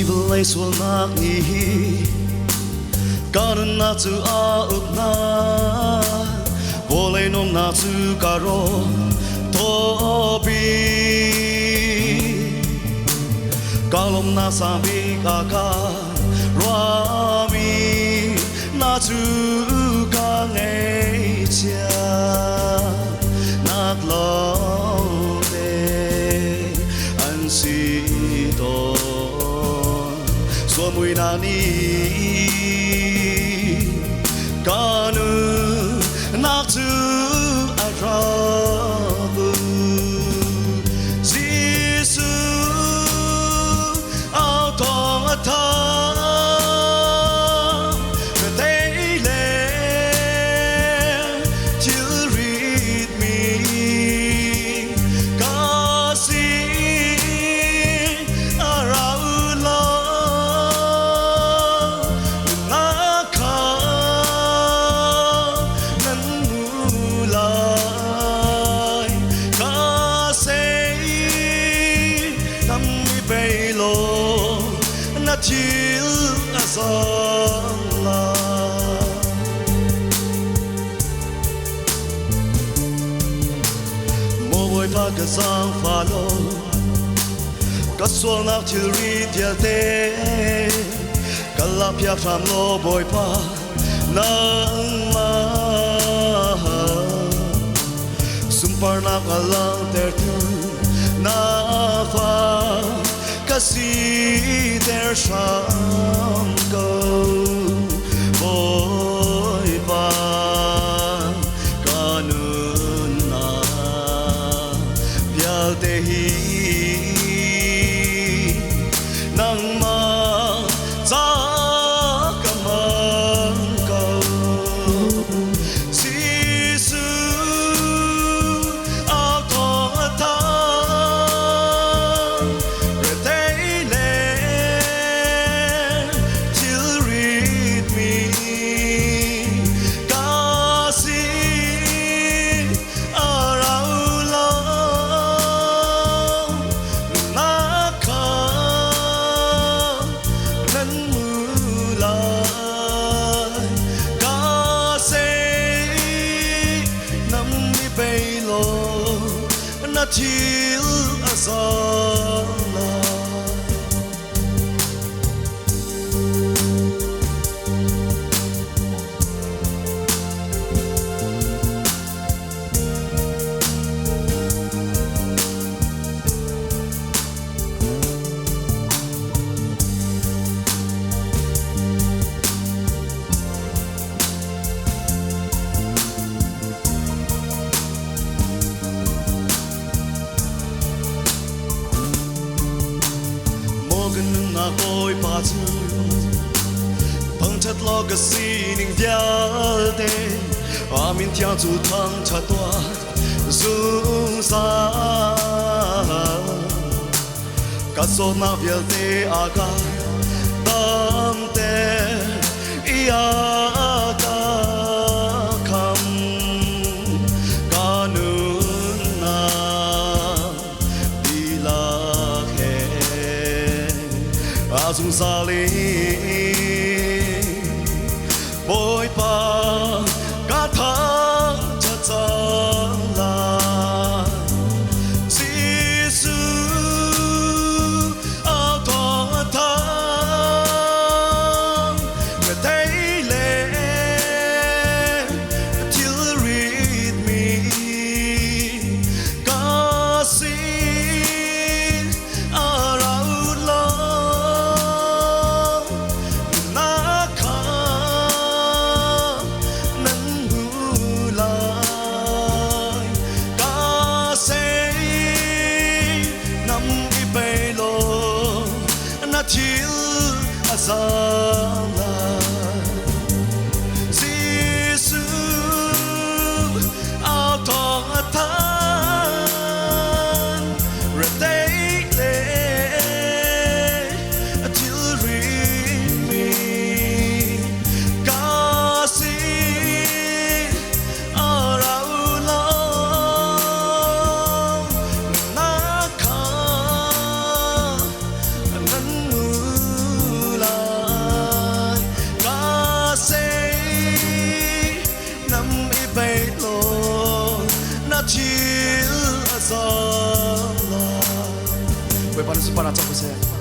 Evil lace will not need God not to na Vole nom not to caro Tobi Kalom na sami kaka Rami na to kangecha Not long day and see so mui nani kanu naktu arabu Jisu auto ata daily till read me kasi till azala mo boy pa ka sang falo ka so na till read ya te ka la pya from lo boy pa nang ma sumpar na ka lang ter tu na fa see their song go boy ba kanuna vyal tehi nang ma za kamang go sisu auto ata till azala na boy pa tu phang chat lo ka si ning dial te amin tiang chu thang cha toa zu sa ka so na vial te aga dam te ia ka kam kanun na azung sali boy pa ka thang cha chang la Jisu auto tha me daily till read me kasi para sa panatapos